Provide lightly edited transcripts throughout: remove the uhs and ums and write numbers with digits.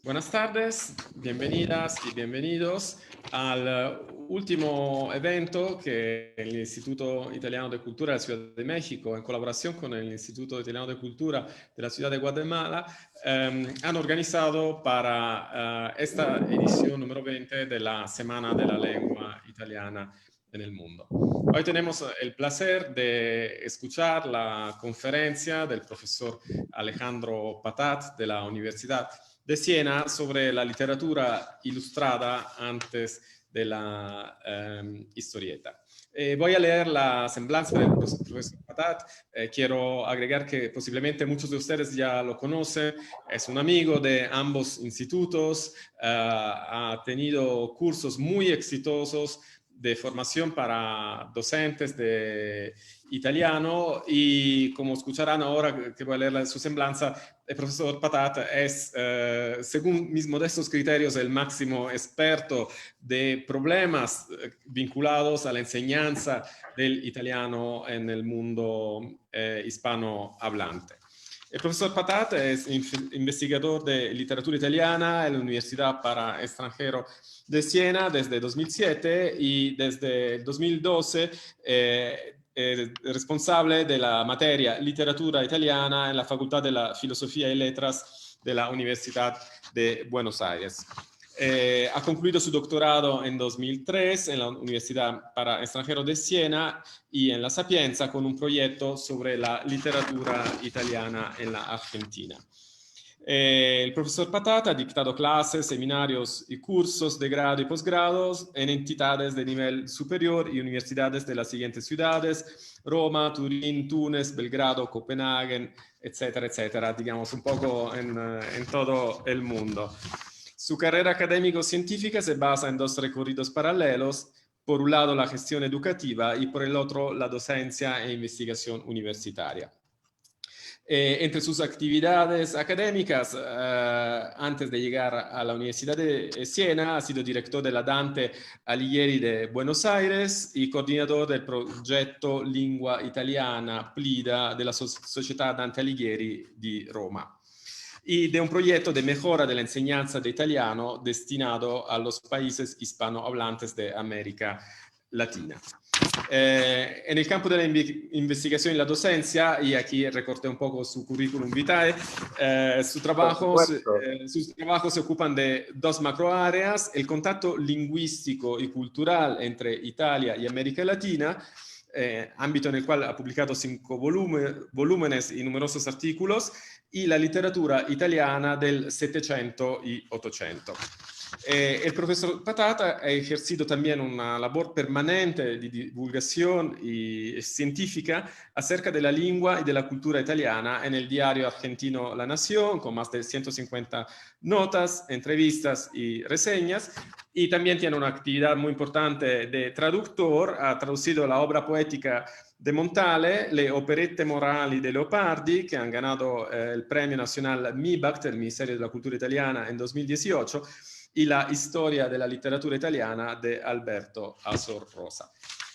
Buenas tardes, bienvenidas y bienvenidos al último evento que el Instituto Italiano de Cultura de la Ciudad de México, en colaboración con el Instituto Italiano de Cultura de la Ciudad de Guatemala, han organizado para esta edición número 20 de la Semana de la Lengua Italiana en el mundo. Hoy tenemos el placer de escuchar la conferencia del profesor Alejandro Patat de la Universidad de Siena sobre la literatura ilustrada antes de la historieta. Voy a leer la semblanza del profesor Patat. Quiero agregar que posiblemente muchos de ustedes ya lo conocen. Es un amigo de ambos institutos. Ha tenido cursos muy exitosos de formación para docentes de italiano y como escucharán ahora que voy a leer su semblanza, el profesor Patat es, según mis modestos criterios, el máximo experto de problemas vinculados a la enseñanza del italiano en el mundo hispanohablante. El profesor Patat es investigador de literatura italiana en la Universidad para Extranjeros de Siena desde 2007 y desde 2012 responsable de la materia literatura italiana en la Facultad de la Filosofía y Letras de la Universidad de Buenos Aires. Ha concluido su doctorado en 2003 en la Universidad para Extranjeros de Siena y en La Sapienza con un proyecto sobre la literatura italiana en la Argentina. El profesor Patat ha dictado clases, seminarios y cursos de grado y posgrados en entidades de nivel superior y universidades de las siguientes ciudades: Roma, Turín, Túnez, Belgrado, Copenhague, etcétera, etcétera, digamos un poco en todo el mundo. Su carrera académico-científica se basa en dos recorridos paralelos: por un lado la gestión educativa y por el otro la docencia e investigación universitaria. Entre sus actividades académicas, antes de llegar a la Universidad de Siena, ha sido director de la Dante Alighieri de Buenos Aires y coordinador del progetto Lingua Italiana PLIDA de la Società Dante Alighieri di Roma y de un proyecto de mejora de la enseñanza de italiano destinado a los países hispanohablantes de América Latina. En el campo de la investigación y la docencia, y aquí recorté un poco su currículum vitae, sus trabajos se ocupan de dos macroáreas: el contacto lingüístico y cultural entre Italia y América Latina, ámbito en el cual ha publicado 5 volúmenes y numerosos artículos, y la literatura italiana del 700 y 800. El profesor Patata ha ejercido también una labor permanente de divulgación y científica acerca de la lengua y de la cultura italiana en el diario argentino La Nación, con más de 150 notas, entrevistas y reseñas. Y también tiene una actividad muy importante de traductor. Ha traducido la obra poética de Montale, le operette morali de Leopardi, que han ganado el Premio Nacional MIBACT del Ministerio de la Cultura Italiana en 2018, y la historia de la literatura italiana de Alberto Asor Rosa.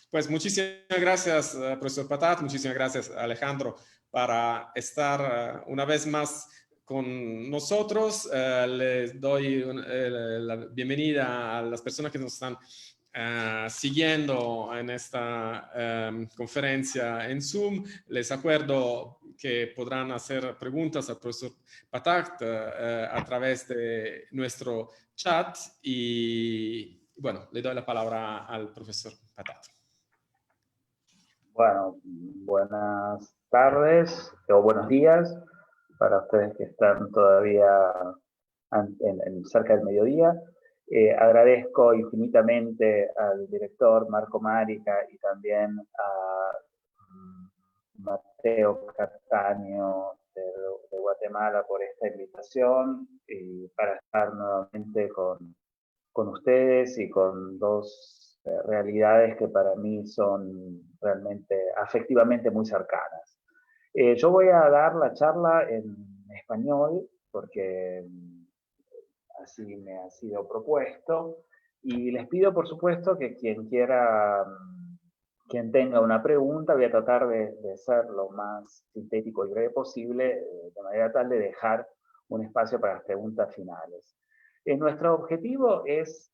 Pues muchísimas gracias, profesor Patat, muchísimas gracias, Alejandro, para estar una vez más con nosotros. Les doy la bienvenida a las personas que nos están siguiendo en esta conferencia en Zoom. Les acuerdo que podrán hacer preguntas al profesor Patat a través de nuestro chat y bueno, le doy la palabra al profesor Patat. Bueno, buenas tardes o buenos días para ustedes que están todavía cerca del mediodía. Agradezco infinitamente al director Marco Marica y también a Mateo Castaño de Guatemala por esta invitación y para estar nuevamente con ustedes y con dos realidades que para mí son realmente afectivamente muy cercanas. Yo voy a dar la charla en español porque así me ha sido propuesto y les pido por supuesto que quien quiera, quien tenga una pregunta, voy a tratar de ser lo más sintético y breve posible, de manera tal de dejar un espacio para las preguntas finales. Nuestro objetivo es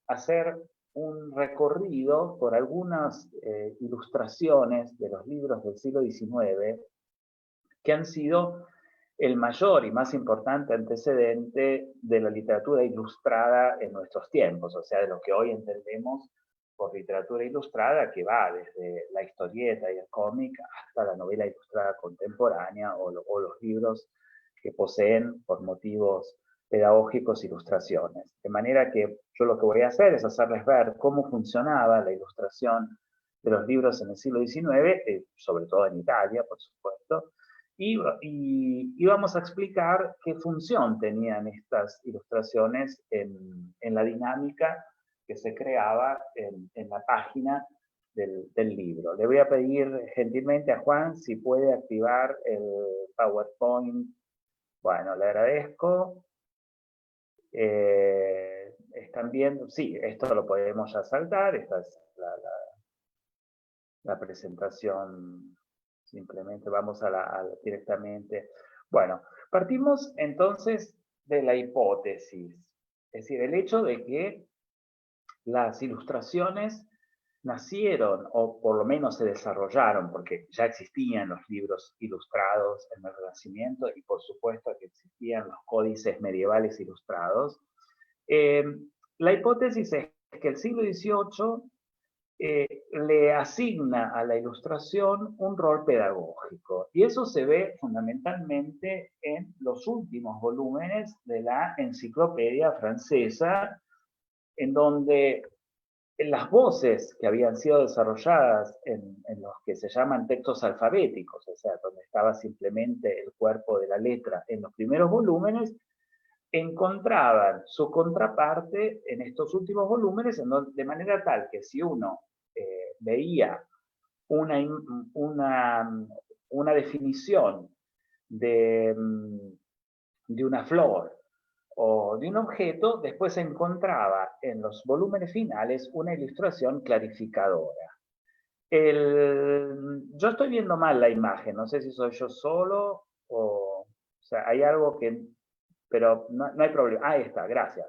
hacer un recorrido por algunas ilustraciones de los libros del siglo XIX que han sido el mayor y más importante antecedente de la literatura ilustrada en nuestros tiempos, o sea, de lo que hoy entendemos por literatura ilustrada, que va desde la historieta y el cómic hasta la novela ilustrada contemporánea o los libros que poseen por motivos pedagógicos ilustraciones. De manera que yo lo que voy a hacer es hacerles ver cómo funcionaba la ilustración de los libros en el siglo XIX, sobre todo en Italia, por supuesto, y vamos a explicar qué función tenían estas ilustraciones en la dinámica que se creaba en la página del libro. Le voy a pedir gentilmente a Juan si puede activar el PowerPoint. Bueno, le agradezco. ¿Están viendo? Sí, esto lo podemos ya saltar. Esta es la presentación. Simplemente vamos directamente. Bueno, partimos entonces de la hipótesis. Es decir, el hecho de que las ilustraciones nacieron, o por lo menos se desarrollaron, porque ya existían los libros ilustrados en el Renacimiento y por supuesto que existían los códices medievales ilustrados. La hipótesis es que el siglo XVIII le asigna a la ilustración un rol pedagógico. Y eso se ve fundamentalmente en los últimos volúmenes de la enciclopedia francesa, en donde las voces que habían sido desarrolladas en los que se llaman textos alfabéticos, o sea, donde estaba simplemente el cuerpo de la letra en los primeros volúmenes, encontraban su contraparte en estos últimos volúmenes, de manera tal que si uno veía una definición de una flor o de un objeto, después se encontraba en los volúmenes finales una ilustración clarificadora. Yo estoy viendo mal la imagen, no sé si soy yo solo o sea, hay algo que... Pero no hay problema. Ahí está, gracias.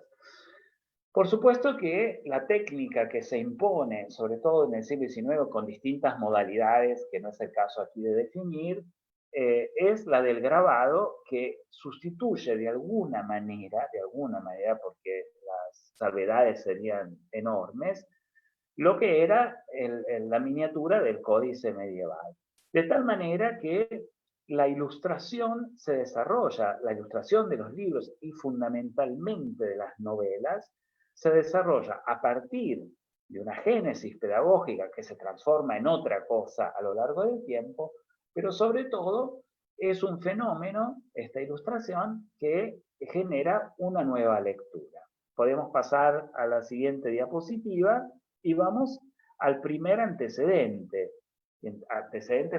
Por supuesto que la técnica que se impone, sobre todo en el siglo XIX, con distintas modalidades, que no es el caso aquí de definir, es la del grabado, que sustituye de alguna manera, porque las salvedades serían enormes, lo que era la miniatura del códice medieval. De tal manera que la ilustración se desarrolla, la ilustración de los libros y fundamentalmente de las novelas, se desarrolla a partir de una génesis pedagógica que se transforma en otra cosa a lo largo del tiempo, pero sobre todo es un fenómeno, esta ilustración, que genera una nueva lectura. Podemos pasar a la siguiente diapositiva y vamos al primer antecedente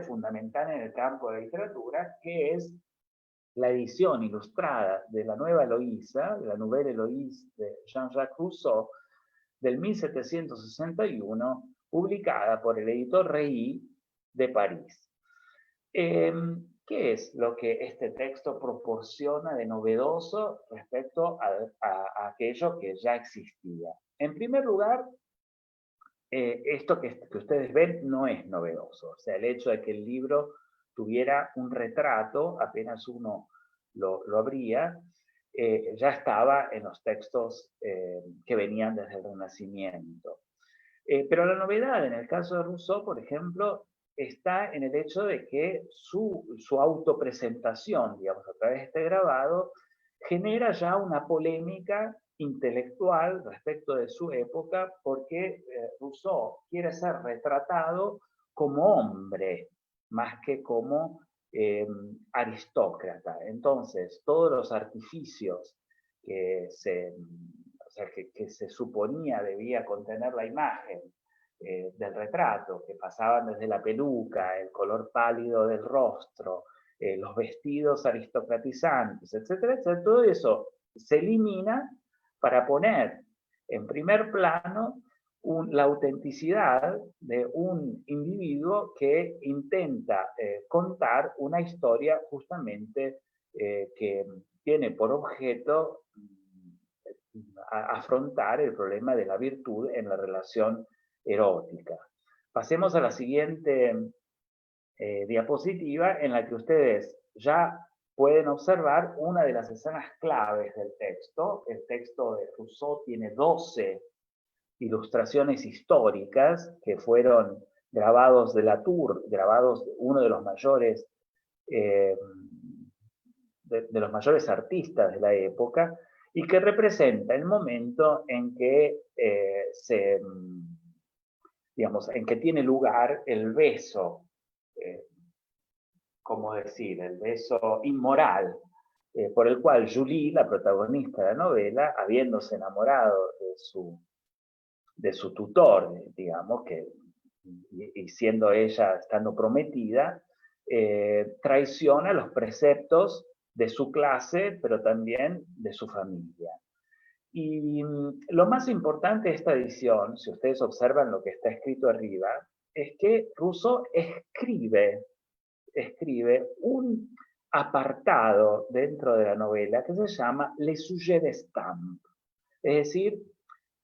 fundamental en el campo de la literatura, que es la edición ilustrada de la Nueva Eloísa, de la Nouvelle Héloïse de Jean-Jacques Rousseau, del 1761, publicada por el editor Rey de París. ¿Qué es lo que este texto proporciona de novedoso respecto a aquello que ya existía? En primer lugar, esto que ustedes ven no es novedoso. O sea, el hecho de que el libro tuviera un retrato, apenas uno lo abría, ya estaba en los textos que venían desde el Renacimiento. Pero la novedad en el caso de Rousseau, por ejemplo, está en el hecho de que su autopresentación, digamos, a través de este grabado, genera ya una polémica intelectual respecto de su época, porque Rousseau quiere ser retratado como hombre, más que como aristócrata. Entonces, todos los artificios que se suponía debía contener la imagen del retrato, que pasaban desde la peluca, el color pálido del rostro, los vestidos aristocratizantes, etcétera, etcétera, todo eso se elimina para poner en primer plano la autenticidad de un individuo que intenta contar una historia justamente que tiene por objeto afrontar el problema de la virtud en la relación erótica. Pasemos a la siguiente diapositiva, en la que ustedes ya pueden observar una de las escenas claves del texto. El texto de Rousseau tiene 12 ilustraciones históricas que fueron grabados de Latour, grabados uno de los mayores de los mayores artistas de la época, y que representa el momento en que digamos, en que tiene lugar el beso, ¿cómo decir?, el beso inmoral, por el cual Julie, la protagonista de la novela, habiéndose enamorado de su tutor, digamos, y siendo ella, estando prometida, traiciona los preceptos de su clase, pero también de su familia. Y lo más importante de esta edición, si ustedes observan lo que está escrito arriba, es que Rousseau escribe un apartado dentro de la novela que se llama Les sujets d'estampe, es decir,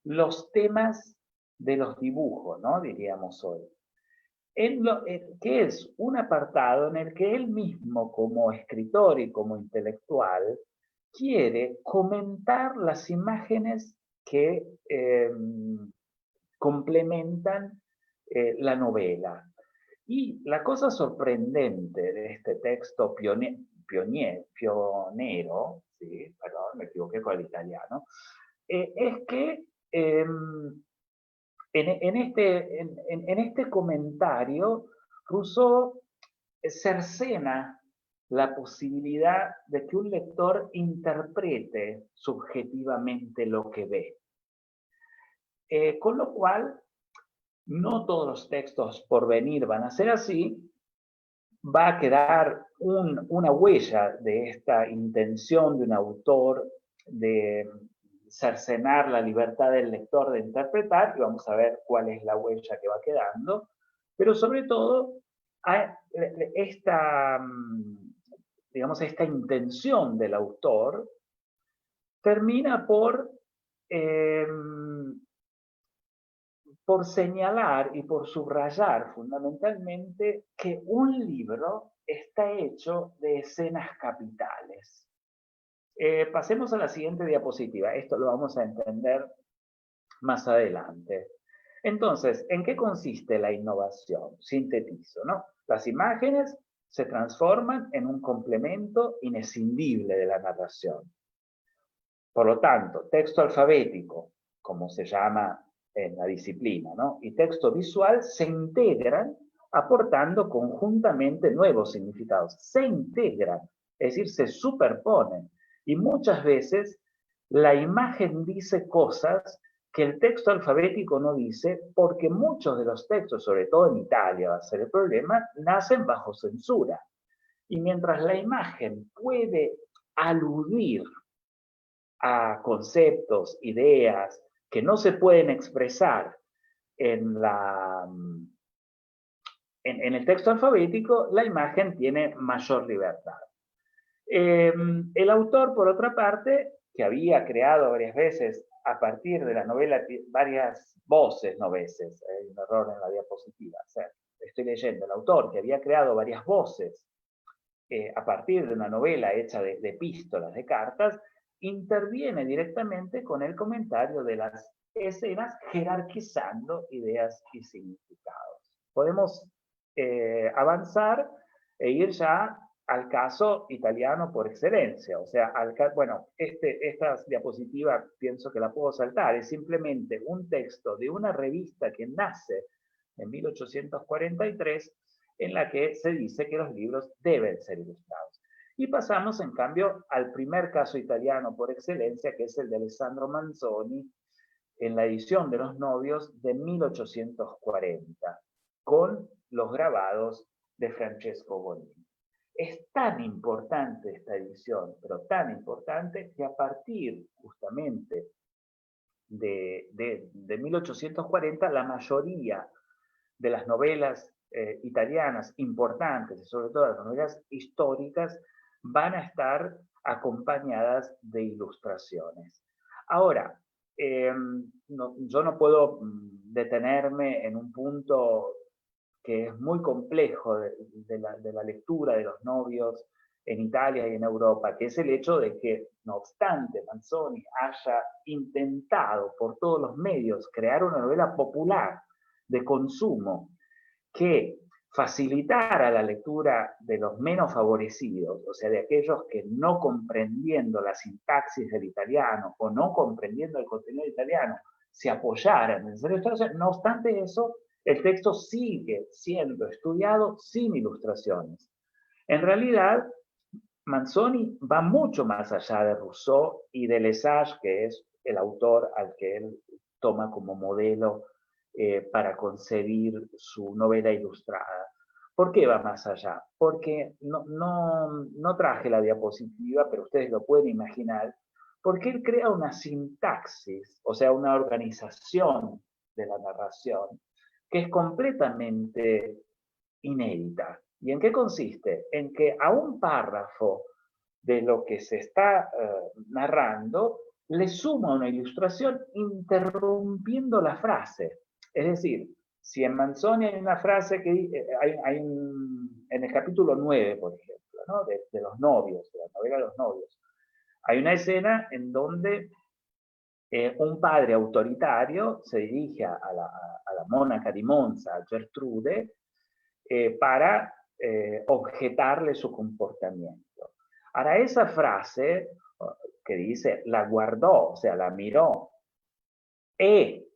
los temas de los dibujos, ¿no?, diríamos hoy. Que es un apartado en el que él mismo, como escritor y como intelectual, quiere comentar las imágenes que complementan la novela. Y la cosa sorprendente de este texto pionero, ¿sí? Perdón, me equivoqué con el italiano, es que en este comentario, Rousseau cercena la posibilidad de que un lector interprete subjetivamente lo que ve. Con lo cual, no todos los textos por venir van a ser así, va a quedar una huella de esta intención de un autor de cercenar la libertad del lector de interpretar, y vamos a ver cuál es la huella que va quedando, pero sobre todo digamos, esta intención del autor termina por señalar y por subrayar fundamentalmente que un libro está hecho de escenas capitales. Pasemos a la siguiente diapositiva. Esto lo vamos a entender más adelante. Entonces, ¿en qué consiste la innovación? Sintetizo, ¿no? Las imágenes se transforman en un complemento inescindible de la narración. Por lo tanto, texto alfabético, como se llama en la disciplina, ¿no?, y texto visual se integran aportando conjuntamente nuevos significados. Se integran, es decir, se superponen. Y muchas veces la imagen dice cosas que el texto alfabético no dice, porque muchos de los textos, sobre todo en Italia va a ser el problema, nacen bajo censura. Y mientras la imagen puede aludir a conceptos, ideas que no se pueden expresar en el texto alfabético, la imagen tiene mayor libertad. El autor, por otra parte, que había creado varias veces a partir de la novela varias voces, no veces, hay un error en la diapositiva, o sea, estoy leyendo, el autor que había creado varias voces a partir de una novela hecha de epístolas, de cartas, interviene directamente con el comentario de las escenas, jerarquizando ideas y significados. Podemos avanzar e ir ya al caso italiano por excelencia. O sea, bueno, esta diapositiva pienso que la puedo saltar, es simplemente un texto de una revista que nace en 1843, en la que se dice que los libros deben ser ilustrados. Y pasamos, en cambio, al primer caso italiano por excelencia, que es el de Alessandro Manzoni, en la edición de Los novios de 1840, con los grabados de Francesco Bonini. Es tan importante esta edición, pero tan importante, que a partir justamente de 1840, la mayoría de las novelas italianas importantes, y sobre todo las novelas históricas, van a estar acompañadas de ilustraciones. Ahora, yo no puedo detenerme en un punto que es muy complejo de la lectura de los novios en Italia y en Europa, que es el hecho de que, no obstante, Manzoni haya intentado por todos los medios crear una novela popular de consumo que facilitara la lectura de los menos favorecidos, o sea, de aquellos que no comprendiendo la sintaxis del italiano o no comprendiendo el contenido italiano, se apoyaran en esa ilustración. No obstante eso, el texto sigue siendo estudiado sin ilustraciones. En realidad, Manzoni va mucho más allá de Rousseau y de Lesage, que es el autor al que él toma como modelo para concebir su novela ilustrada. ¿Por qué va más allá? Porque no traje la diapositiva, pero ustedes lo pueden imaginar, porque él crea una sintaxis, o sea, una organización de la narración, que es completamente inédita. ¿Y en qué consiste? En que a un párrafo de lo que se está narrando le suma una ilustración interrumpiendo la frase. Es decir, si en Manzoni hay una frase que en el capítulo 9, por ejemplo, ¿no? de los novios, de la novela de los novios, hay una escena en donde un padre autoritario se dirige a la mónaca di Monza, a Gertrude, para objetarle su comportamiento. Ahora, esa frase que dice, la guardó, o sea, la miró, y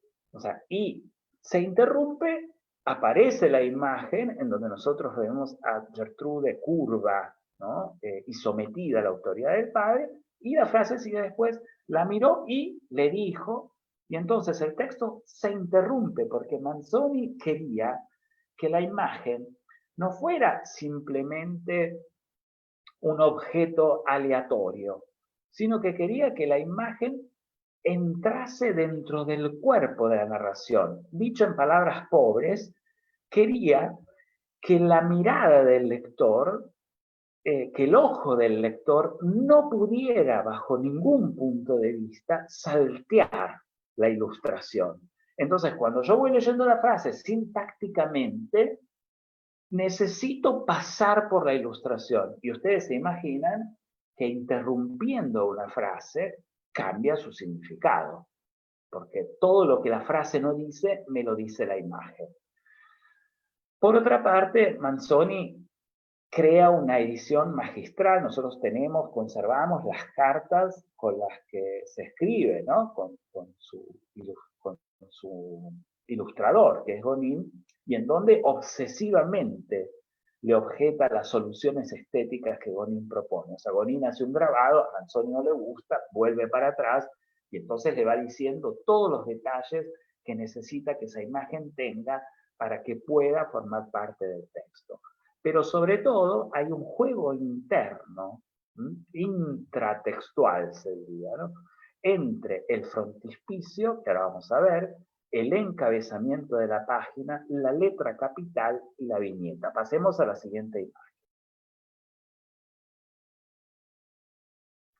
se interrumpe, aparece la imagen en donde nosotros vemos a Gertrude curva, ¿no? Y sometida a la autoridad del padre, y la frase sigue después, la miró y le dijo, y entonces el texto se interrumpe porque Manzoni quería que la imagen no fuera simplemente un objeto aleatorio, sino que quería que la imagen entrase dentro del cuerpo de la narración. Dicho en palabras pobres, quería que la mirada del lector, que el ojo del lector no pudiera bajo ningún punto de vista saltear la ilustración. Entonces, cuando yo voy leyendo la frase sintácticamente, necesito pasar por la ilustración. Y ustedes se imaginan que interrumpiendo una frase cambia su significado, porque todo lo que la frase no dice, me lo dice la imagen. Por otra parte, Manzoni crea una edición magistral. Nosotros conservamos las cartas con las que se escribe, ¿no? con su ilustrador, que es Gonin, y en donde obsesivamente le objeta las soluciones estéticas que Gonin propone. O sea, Gonin hace un grabado, a Manzoni no le gusta, vuelve para atrás, y entonces le va diciendo todos los detalles que necesita que esa imagen tenga para que pueda formar parte del texto. Pero sobre todo hay un juego interno, intratextual se diría, ¿no? Entre el frontispicio, que ahora vamos a ver, el encabezamiento de la página, la letra capital y la viñeta. Pasemos a la siguiente imagen.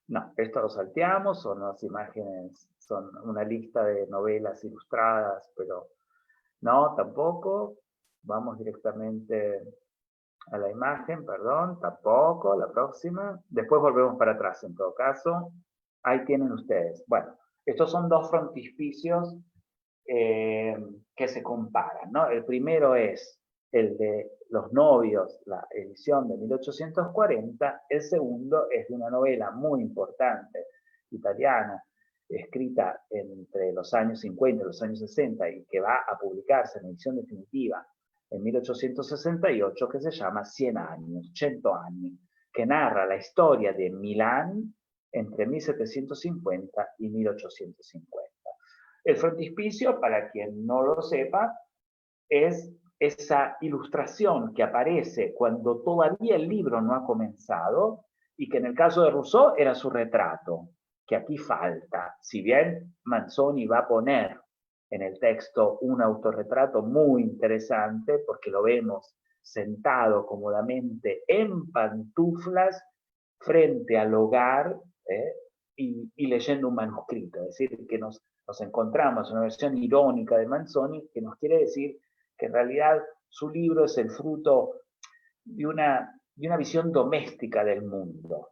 No, esto lo salteamos, son las imágenes, son una lista de novelas ilustradas, pero no, tampoco. Vamos directamente a la imagen, perdón, tampoco, la próxima. Después volvemos para atrás, en todo caso. Ahí tienen ustedes. Bueno, estos son dos frontispicios que se comparan, ¿no? El primero es el de Los novios, la edición de 1840. El segundo es de una novela muy importante, italiana, escrita entre los años 50 y los años 60 y que va a publicarse en edición definitiva en 1868, que se llama 100 años, 100 años, que narra la historia de Milán entre 1750 y 1850. El frontispicio, para quien no lo sepa, es esa ilustración que aparece cuando todavía el libro no ha comenzado y que en el caso de Rousseau era su retrato, que aquí falta. Si bien Manzoni va a poner en el texto un autorretrato muy interesante porque lo vemos sentado cómodamente en pantuflas frente al hogar y leyendo un manuscrito. Es decir, que nos encontramos en una versión irónica de Manzoni que nos quiere decir que en realidad su libro es el fruto de una visión doméstica del mundo.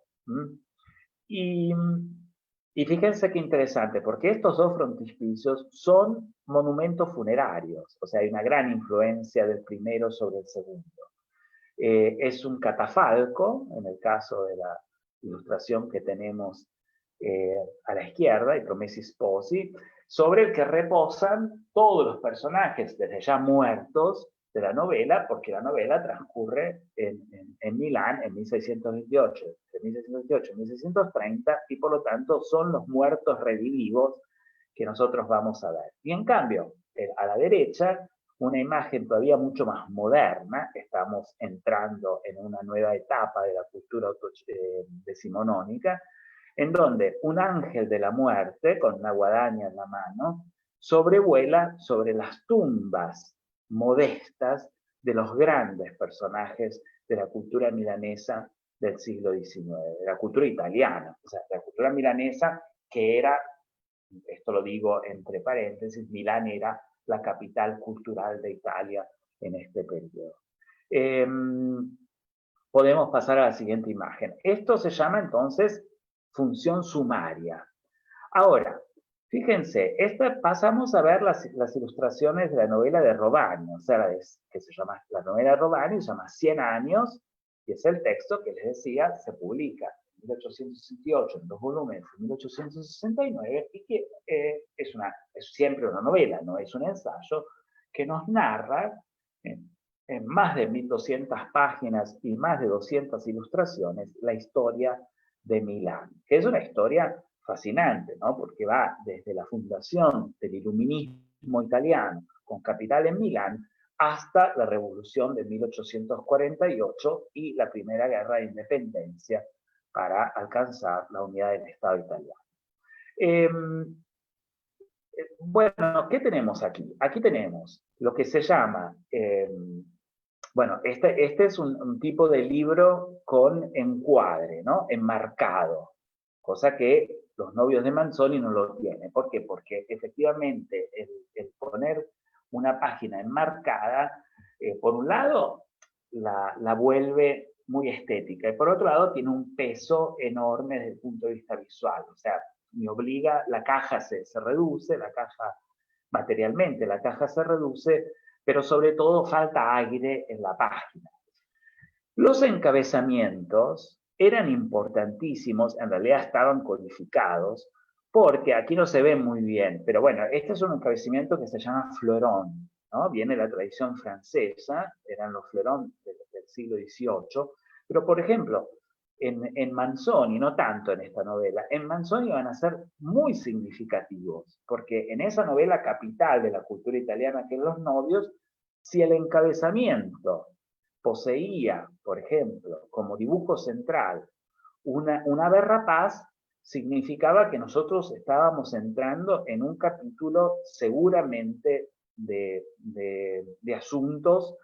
Y fíjense qué interesante, porque estos dos frontispicios son monumentos funerarios, o sea, hay una gran influencia del primero sobre el segundo. Es un catafalco, en el caso de la ilustración que tenemos a la izquierda, y Promessi Sposi, sobre el que reposan todos los personajes, desde ya muertos, de la novela, porque la novela transcurre en Milán en 1628, de 1628 a 1630, y por lo tanto son los muertos redivivos que nosotros vamos a ver. Y en cambio, a la derecha, una imagen todavía mucho más moderna, estamos entrando en una nueva etapa de la cultura decimonónica, en donde un ángel de la muerte, con una guadaña en la mano, sobrevuela sobre las tumbas modestas de los grandes personajes de la cultura milanesa del siglo XIX, de la cultura italiana, o sea, de la cultura milanesa que era, esto lo digo entre paréntesis, Milán era la capital cultural de Italia en este periodo. Podemos pasar a la siguiente imagen. Esto se llama entonces función sumaria. Ahora, fíjense, pasamos a ver las ilustraciones de la novela de Robani, o sea, que se llama, la novela de Robani se llama 100 años, y es el texto que les decía, se publica en 1868 en 2 volúmenes, en 1869, y que es siempre una novela, no es un ensayo, que nos narra en más de 1200 páginas y más de 200 ilustraciones la historia de Milán, que es una historia fascinante, ¿no? Porque va desde la fundación del iluminismo italiano con capital en Milán hasta la revolución de 1848 y la primera guerra de independencia para alcanzar la unidad del Estado italiano. Bueno, ¿qué tenemos aquí? Aquí tenemos lo que se llama, bueno, este es un tipo de libro con encuadre, ¿no? Enmarcado, cosa que los novios de Manzoni no lo tienen. ¿Por qué? Porque efectivamente el poner una página enmarcada, por un lado, la vuelve muy estética, y por otro lado tiene un peso enorme desde el punto de vista visual. O sea, me obliga, la caja se reduce, la caja materialmente, la caja se reduce, pero sobre todo falta aire en la página. Los encabezamientos eran importantísimos, en realidad estaban codificados, porque aquí no se ve muy bien, pero bueno, este es un encabezamiento que se llama fleuron, ¿no? Viene de la tradición francesa, eran los fleurons del siglo XVIII, pero por ejemplo, en Manzoni, no tanto en esta novela, en Manzoni van a ser muy significativos, porque en esa novela capital de la cultura italiana que es Los novios, si el encabezamiento poseía, por ejemplo, como dibujo central una ave rapaz, significaba que nosotros estábamos entrando en un capítulo seguramente de asuntos,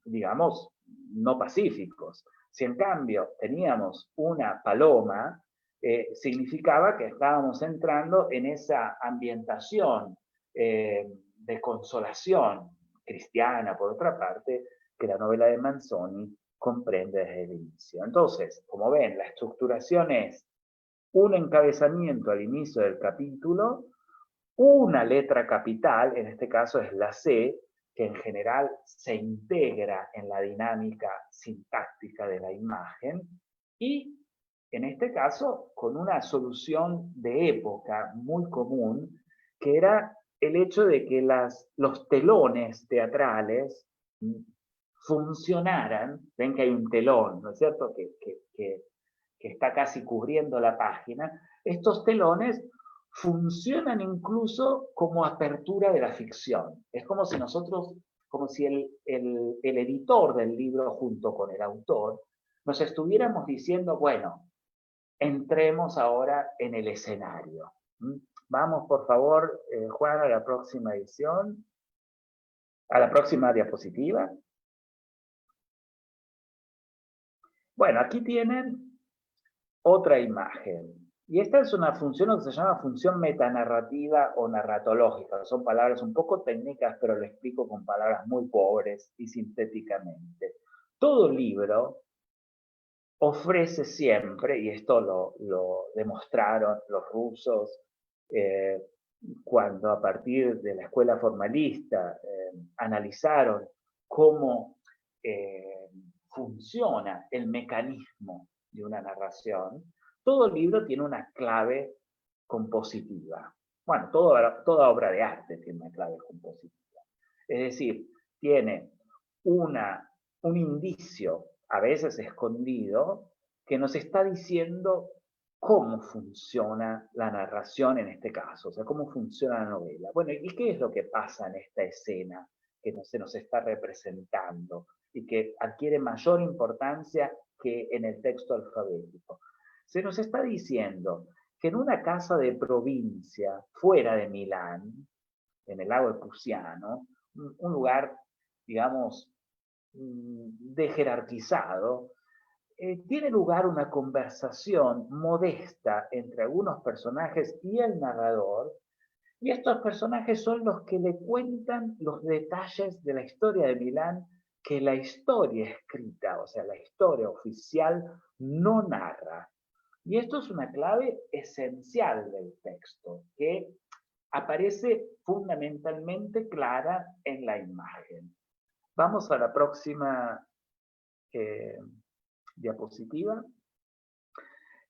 digamos, no pacíficos. Si en cambio teníamos una paloma, significaba que estábamos entrando en esa ambientación de consolación cristiana, por otra parte, que la novela de Manzoni comprende desde el inicio. Entonces, como ven, la estructuración es un encabezamiento al inicio del capítulo, una letra capital, en este caso es la C, que en general se integra en la dinámica sintáctica de la imagen, y en este caso con una solución de época muy común, que era el hecho de que los telones teatrales funcionaran. Ven que hay un telón, ¿no es cierto?, que está casi cubriendo la página. Estos telones funcionan incluso como apertura de la ficción. Es como si nosotros, como si el editor del libro junto con el autor nos estuviéramos diciendo, bueno, entremos ahora en el escenario. Vamos, por favor, Juan, a la próxima edición, a la próxima diapositiva. Bueno, aquí tienen otra imagen. Y esta es una función que se llama función metanarrativa o narratológica. Son palabras un poco técnicas, pero lo explico con palabras muy pobres y sintéticamente. Todo libro ofrece siempre, y esto lo demostraron los rusos eh, cuando a partir de la escuela formalista analizaron cómo funciona el mecanismo de una narración, todo libro tiene una clave compositiva. Bueno, toda obra de arte tiene una clave compositiva. Es decir, tiene un indicio, a veces escondido, que nos está diciendo cómo funciona la narración en este caso, o sea, cómo funciona la novela. Bueno, ¿y qué es lo que pasa en esta escena que se nos está representando y que adquiere mayor importancia que en el texto alfabético? Se nos está diciendo que en una casa de provincia, fuera de Milán, en el lago de Pusiano, un lugar, digamos, dejerarquizado, tiene lugar una conversación modesta entre algunos personajes y el narrador, y estos personajes son los que le cuentan los detalles de la historia de Milán que la historia escrita, o sea, la historia oficial, no narra. Y esto es una clave esencial del texto, que aparece fundamentalmente clara en la imagen. Vamos a la próxima diapositiva.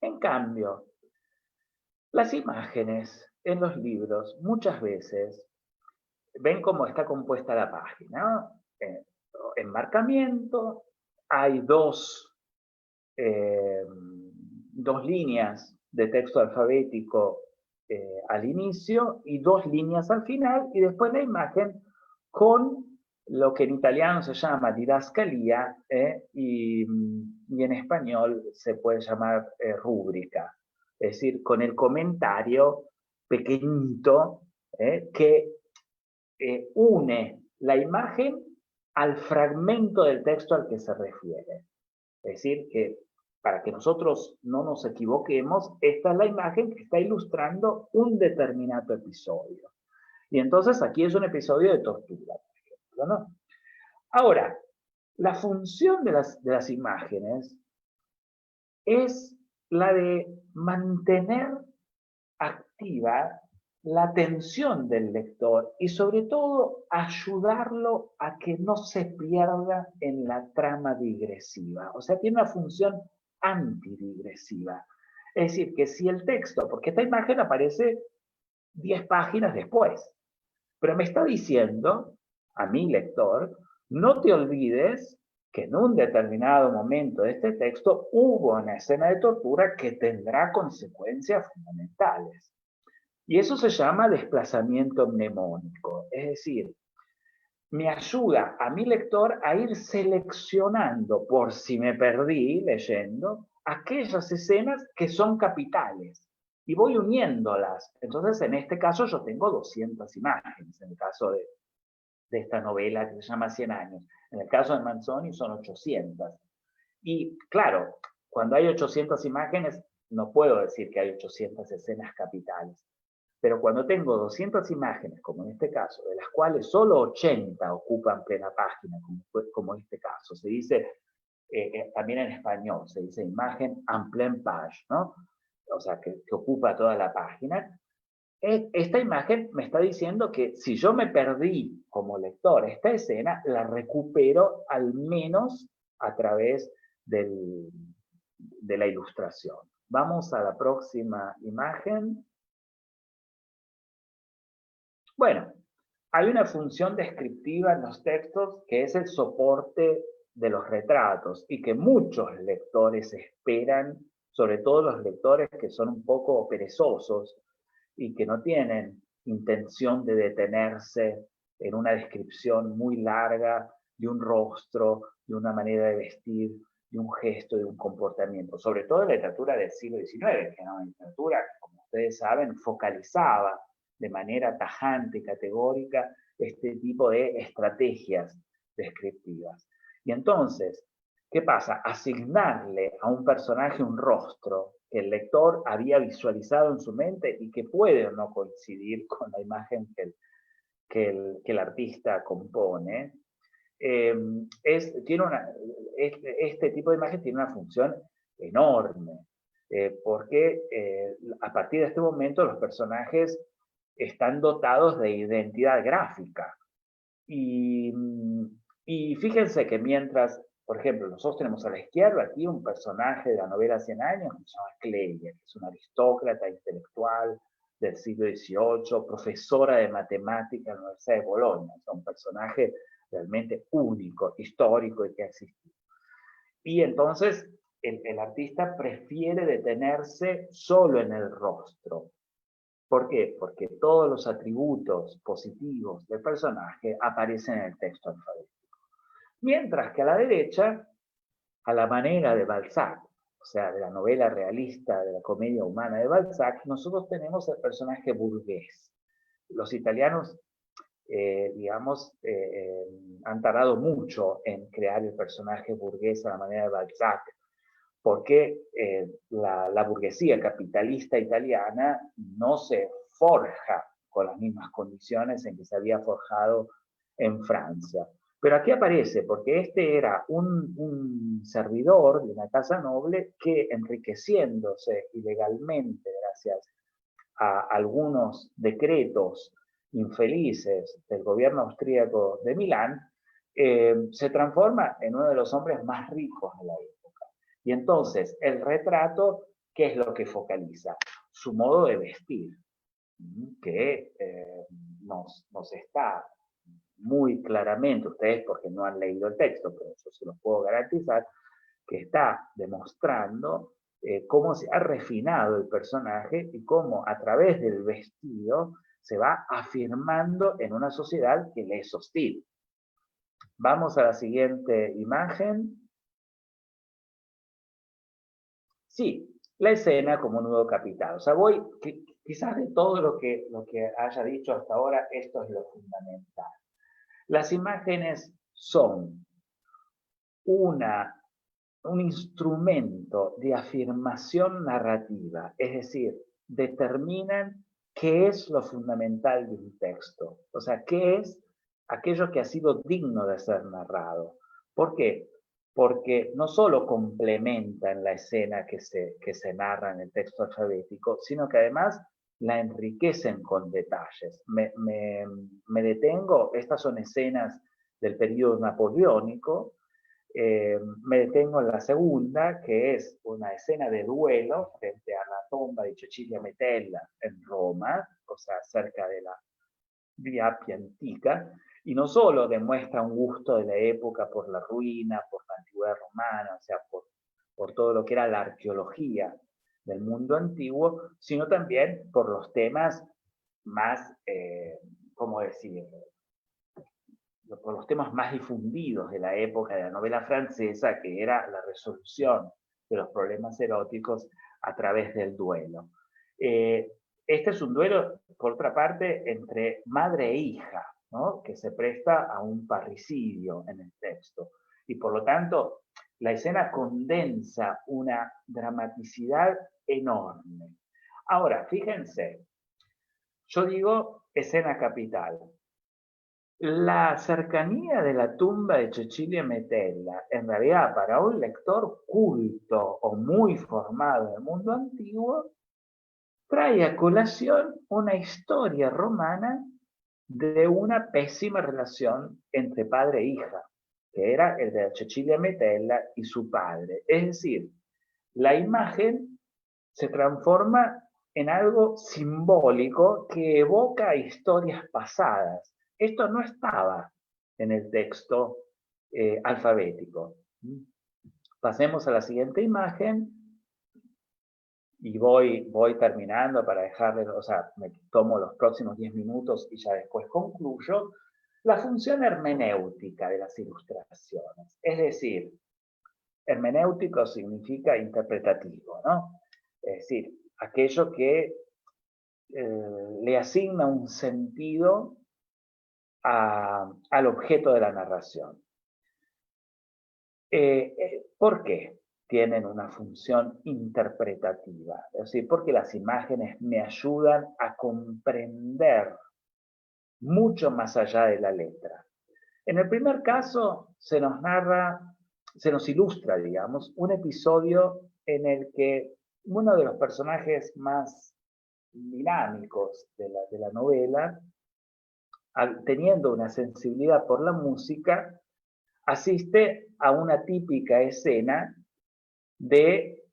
En cambio, las imágenes en los libros muchas veces ven cómo está compuesta la página, ¿no? Enmarcamiento, hay dos líneas de texto alfabético al inicio y dos líneas al final, y después la imagen con lo que en italiano se llama didascalía y en español se puede llamar rúbrica, es decir, con el comentario pequeñito que une la imagen al fragmento del texto al que se refiere. Es decir, que para que nosotros no nos equivoquemos, esta es la imagen que está ilustrando un determinado episodio. Y entonces aquí es un episodio de tortura, por ejemplo, ¿no? Ahora, la función de las imágenes es la de mantener activa la atención del lector y sobre todo ayudarlo a que no se pierda en la trama digresiva. O sea, tiene una función antidigresiva. Es decir, que si el texto, porque esta imagen aparece 10 páginas después, pero me está diciendo a mi lector, no te olvides que en un determinado momento de este texto hubo una escena de tortura que tendrá consecuencias fundamentales. Y eso se llama desplazamiento mnemónico, es decir, me ayuda a mi lector a ir seleccionando, por si me perdí leyendo, aquellas escenas que son capitales y voy uniéndolas. Entonces, en este caso yo tengo 200 imágenes, en el caso de esta novela que se llama 100 años. En el caso de Manzoni son 800. Y claro, cuando hay 800 imágenes, no puedo decir que hay 800 escenas capitales. Pero cuando tengo 200 imágenes, como en este caso, de las cuales solo 80 ocupan plena página, como en este caso, se dice, también en español, se dice imagen en pleine page, ¿no? O sea, que ocupa toda la página. Esta imagen me está diciendo que si yo me perdí como lector esta escena, la recupero al menos a través de la ilustración. Vamos a la próxima imagen. Bueno, hay una función descriptiva en los textos que es el soporte de los retratos y que muchos lectores esperan, sobre todo los lectores que son un poco perezosos y que no tienen intención de detenerse en una descripción muy larga de un rostro, de una manera de vestir, de un gesto, de un comportamiento. Sobre todo en la literatura del siglo XIX, que era una literatura que, como ustedes saben, focalizaba de manera tajante y categórica este tipo de estrategias descriptivas. Y entonces, ¿Qué pasa? Asignarle a un personaje un rostro que el lector había visualizado en su mente y que puede o no coincidir con la imagen que el artista compone, eh, este tipo de imagen tiene una función enorme, porque a partir de este momento los personajes están dotados de identidad gráfica. Y, y fíjense que mientras, por ejemplo, nosotros tenemos a la izquierda aquí un personaje de la novela Cien años que se llama Clelia, que es una aristócrata intelectual del siglo XVIII, profesora de matemática en la Universidad de Bolonia, es un personaje realmente único, histórico y que ha existido. Y entonces el artista prefiere detenerse solo en el rostro. ¿Por qué? Porque todos los atributos positivos del personaje aparecen en el texto alfabético. Mientras que a la derecha, a la manera de Balzac, o sea, de la novela realista, de la comedia humana de Balzac, nosotros tenemos el personaje burgués. Los italianos, digamos, han tardado mucho en crear el personaje burgués a la manera de Balzac, porque la burguesía capitalista italiana no se forja con las mismas condiciones en que se había forjado en Francia. Pero aquí aparece, porque este era un servidor de una casa noble que, enriqueciéndose ilegalmente gracias a algunos decretos infelices del gobierno austríaco de Milán, se transforma en uno de los hombres más ricos de la época. Y entonces el retrato, ¿qué es lo que focaliza? Su modo de vestir, que nos está muy claramente, ustedes porque no han leído el texto, pero yo se los puedo garantizar, que está demostrando cómo se ha refinado el personaje y cómo a través del vestido se va afirmando en una sociedad que le es hostil. Vamos a la siguiente imagen. Sí, la escena como nudo capital. O sea, quizás de todo lo que haya dicho hasta ahora, esto es lo fundamental. Las imágenes son un instrumento de afirmación narrativa, es decir, determinan qué es lo fundamental de un texto, o sea, qué es aquello que ha sido digno de ser narrado. ¿Por qué? Porque no solo complementan la escena que se narra en el texto alfabético, sino que además la enriquecen con detalles. Me detengo, estas son escenas del periodo napoleónico. Me detengo en la segunda, que es una escena de duelo frente a la tumba de Cecilia Metella en Roma, o sea, cerca de la Via Appia Antica, y no solo demuestra un gusto de la época por la ruina, por la antigüedad romana, o sea, por todo lo que era la arqueología del mundo antiguo, sino también por los temas más, ¿cómo decir?, por los temas más difundidos de la época de la novela francesa, que era la resolución de los problemas eróticos a través del duelo. Este es un duelo, por otra parte, entre madre e hija, ¿no?, que se presta a un parricidio en el texto. Y por lo tanto, la escena condensa una dramaticidad enorme. Ahora, fíjense, yo digo escena capital. La cercanía de la tumba de Cecilia Metella, en realidad para un lector culto o muy formado en el mundo antiguo, trae a colación una historia romana de una pésima relación entre padre e hija, que era el de Cecilia Metella y su padre. Es decir, la imagen se transforma en algo simbólico que evoca historias pasadas. Esto no estaba en el texto alfabético. Pasemos a la siguiente imagen y voy terminando para dejarles, o sea, me tomo los próximos 10 minutos y ya después concluyo. La función hermenéutica de las ilustraciones, es decir, hermenéutico significa interpretativo, ¿no? Es decir, aquello que le asigna un sentido al objeto de la narración. ¿Por qué tienen una función interpretativa? Es decir, porque las imágenes me ayudan a comprender mucho más allá de la letra. En el primer caso se nos narra, se nos ilustra, digamos, un episodio en el que uno de los personajes más dinámicos de la novela, teniendo una sensibilidad por la música, asiste a una típica escena de,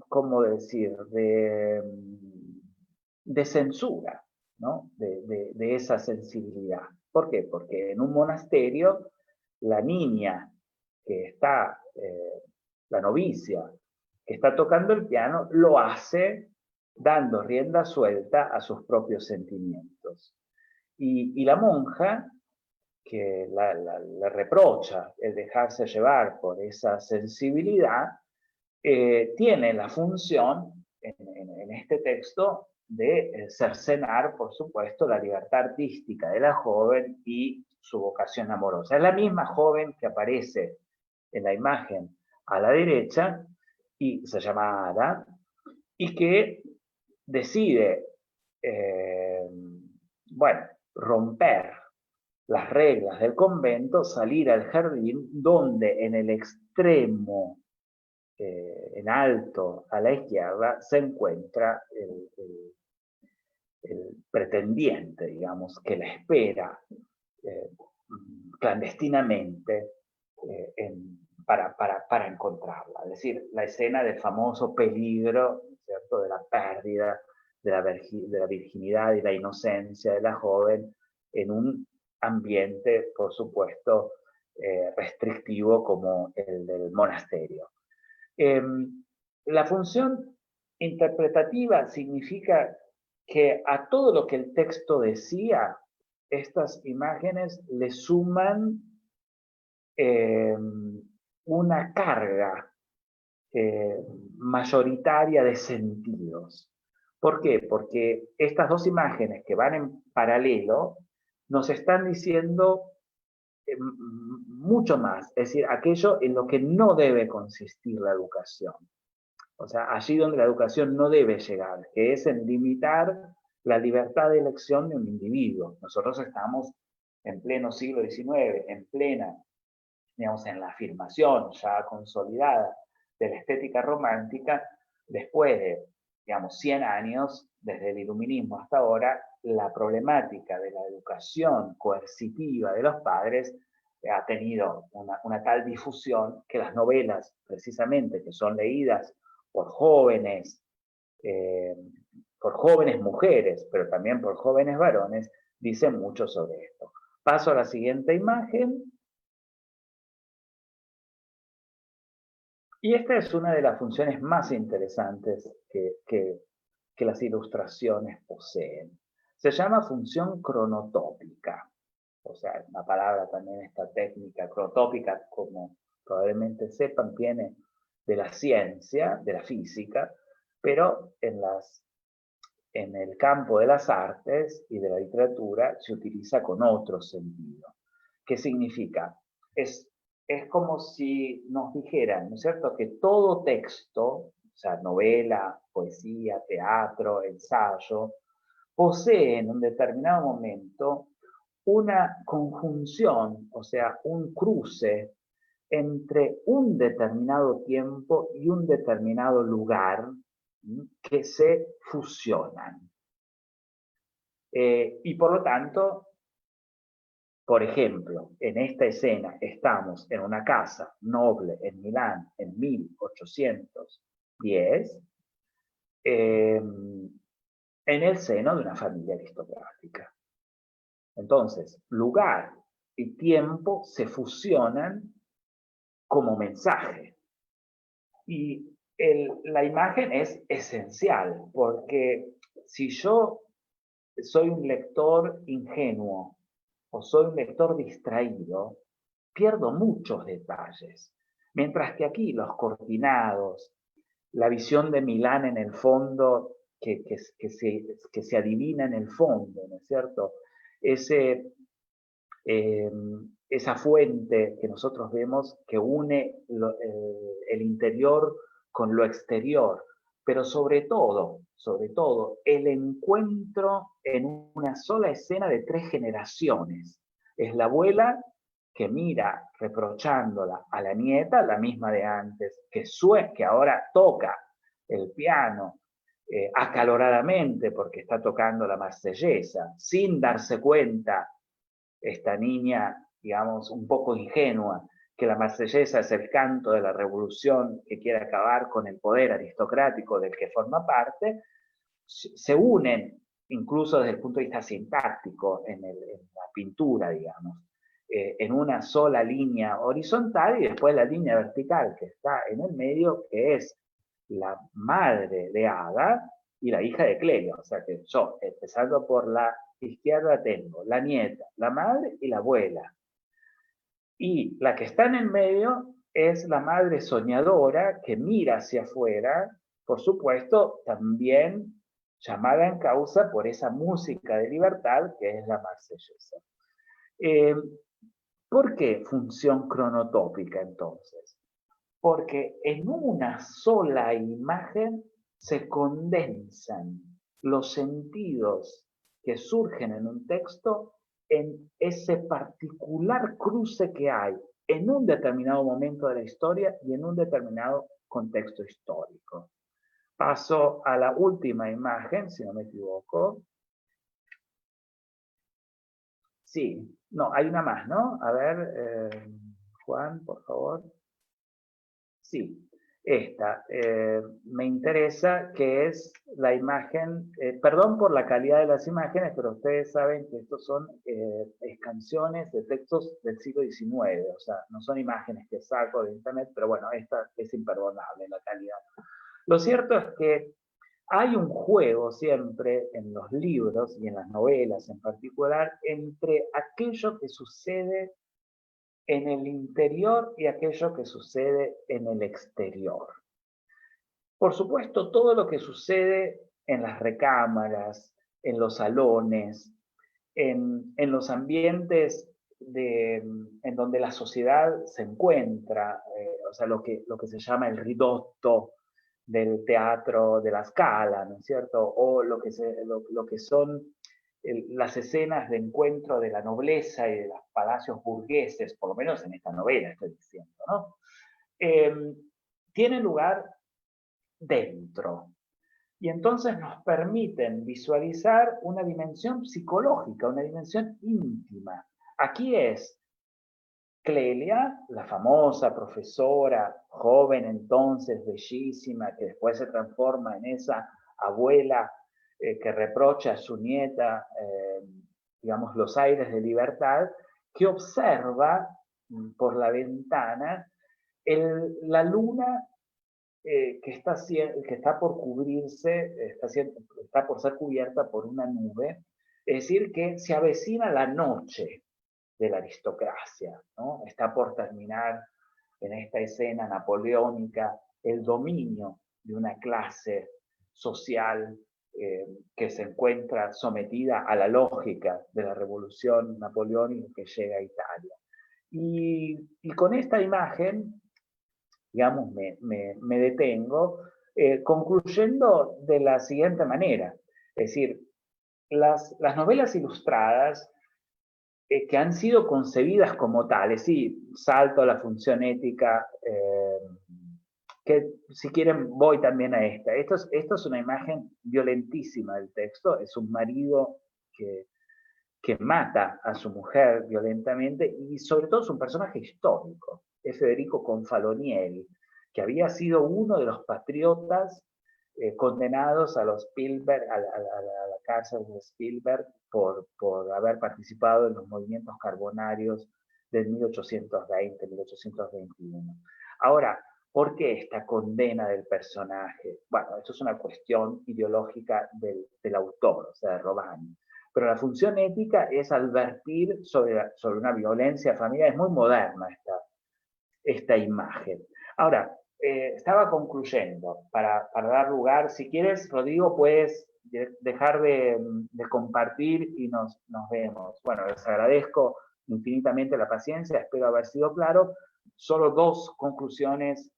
¿cómo decir?, de censura, ¿no? De esa sensibilidad. ¿Por qué? Porque en un monasterio la niña que está, la novicia, que está tocando el piano, lo hace dando rienda suelta a sus propios sentimientos. Y la monja, que le reprocha el dejarse llevar por esa sensibilidad, tiene la función en este texto de cercenar, por supuesto, la libertad artística de la joven y su vocación amorosa. Es la misma joven que aparece en la imagen a la derecha, y se llama Ada, y que decide, bueno, romper las reglas del convento, salir al jardín, donde en el extremo, en alto a la izquierda, se encuentra el pretendiente, digamos, que la espera clandestinamente para encontrarla. Es decir, la escena del famoso peligro, ¿cierto?, de la pérdida de la virginidad y la inocencia de la joven en un ambiente, por supuesto, restrictivo como el del monasterio. La función interpretativa significa que a todo lo que el texto decía, estas imágenes le suman una carga mayoritaria de sentidos. ¿Por qué? Porque estas dos imágenes que van en paralelo nos están diciendo mucho más, es decir, aquello en lo que no debe consistir la educación. O sea, allí donde la educación no debe llegar, que es en limitar la libertad de elección de un individuo. Nosotros estamos en pleno siglo XIX, en plena, digamos, en la afirmación ya consolidada de la estética romántica, después de, digamos, 100 años, desde el iluminismo hasta ahora, la problemática de la educación coercitiva de los padres ha tenido una tal difusión que las novelas, precisamente, que son leídas por jóvenes mujeres, pero también por jóvenes varones, dicen mucho sobre esto. Paso a la siguiente imagen. Y esta es una de las funciones más interesantes que las ilustraciones poseen. Se llama función cronotópica. O sea, la palabra también, esta técnica cronotópica, como probablemente sepan, viene de la ciencia, de la física, pero en el campo de las artes y de la literatura se utiliza con otro sentido. ¿Qué significa? Es como si nos dijeran, ¿no es cierto?, que todo texto, o sea, novela, poesía, teatro, ensayo, posee en un determinado momento una conjunción, o sea, un cruce entre un determinado tiempo y un determinado lugar que se fusionan. Y por lo tanto, por ejemplo, en esta escena estamos en una casa noble en Milán en 1810, en el seno de una familia aristocrática. Entonces, lugar y tiempo se fusionan como mensaje. Y la imagen es esencial, porque si yo soy un lector ingenuo o soy un lector distraído, pierdo muchos detalles. Mientras que aquí los cortinados, la visión de Milán en el fondo, que se adivina en el fondo, ¿no es cierto? esa fuente que nosotros vemos que une el interior con lo exterior, pero sobre todo, el encuentro en una sola escena de 3 generaciones. Es la abuela que mira reprochándola a la nieta, la misma de antes, que ahora toca el piano acaloradamente porque está tocando la Marsellesa, sin darse cuenta esta niña, digamos, un poco ingenua, que la Marsellesa es el canto de la revolución que quiere acabar con el poder aristocrático del que forma parte, se unen, incluso desde el punto de vista sintáctico, en la pintura, digamos, en una sola línea horizontal y después la línea vertical que está en el medio, que es la madre de Ada y la hija de Clelio. O sea que yo, empezando por la izquierda, tengo la nieta, la madre y la abuela. Y la que está en el medio es la madre soñadora que mira hacia afuera, por supuesto, también llamada en causa por esa música de libertad que es la Marsellesa. ¿Por qué función cronotópica entonces? Porque en una sola imagen se condensan los sentidos que surgen en un texto en ese particular cruce que hay en un determinado momento de la historia y en un determinado contexto histórico. Paso a la última imagen, si no me equivoco. Sí, no, hay una más, ¿no? A ver, Juan, por favor. Sí, esta me interesa, que es la imagen, perdón por la calidad de las imágenes, pero ustedes saben que estos son canciones de textos del siglo XIX, o sea, no son imágenes que saco de internet, pero bueno, esta es imperdonable la calidad. Lo cierto es que hay un juego siempre en los libros y en las novelas en particular entre aquello que sucede en el interior y aquello que sucede en el exterior. Por supuesto, todo lo que sucede en las recámaras, en los salones, en los ambientes en donde la sociedad se encuentra, o sea, lo que se llama el ridotto del teatro de la Scala, ¿no es cierto? O lo que son las escenas de encuentro de la nobleza y de los palacios burgueses, por lo menos en esta novela estoy diciendo, ¿no? Tienen lugar dentro. Y entonces nos permiten visualizar una dimensión psicológica, una dimensión íntima. Aquí es Clelia, la famosa profesora, joven entonces, bellísima, que después se transforma en esa abuela que reprocha a su nieta, digamos, los aires de libertad, que observa por la ventana la luna que está por cubrirse, está por ser cubierta por una nube, es decir, que se avecina la noche de la aristocracia, ¿no? Está por terminar en esta escena napoleónica el dominio de una clase social que se encuentra sometida a la lógica de la revolución napoleónica que llega a Italia. Y con esta imagen, digamos, me detengo, concluyendo de la siguiente manera. Es decir, las novelas ilustradas que han sido concebidas como tales, sí, salto a la función ética, que si quieren voy también a esta. Esto es una imagen violentísima del texto, es un marido que mata a su mujer violentamente y sobre todo es un personaje histórico, es Federico Confalonieri, que había sido uno de los patriotas condenados a los Spielberg, a la cárcel de Spielberg por haber participado en los movimientos carbonarios del 1820-1821. Ahora, ¿por qué esta condena del personaje? Bueno, esto es una cuestión ideológica del autor, o sea, de Robani. Pero la función ética es advertir sobre una violencia familiar. Es muy moderna esta imagen. Ahora, estaba concluyendo, para dar lugar, si quieres, Rodrigo, puedes dejar de compartir y nos vemos. Bueno, les agradezco infinitamente la paciencia, espero haber sido claro. Solo dos conclusiones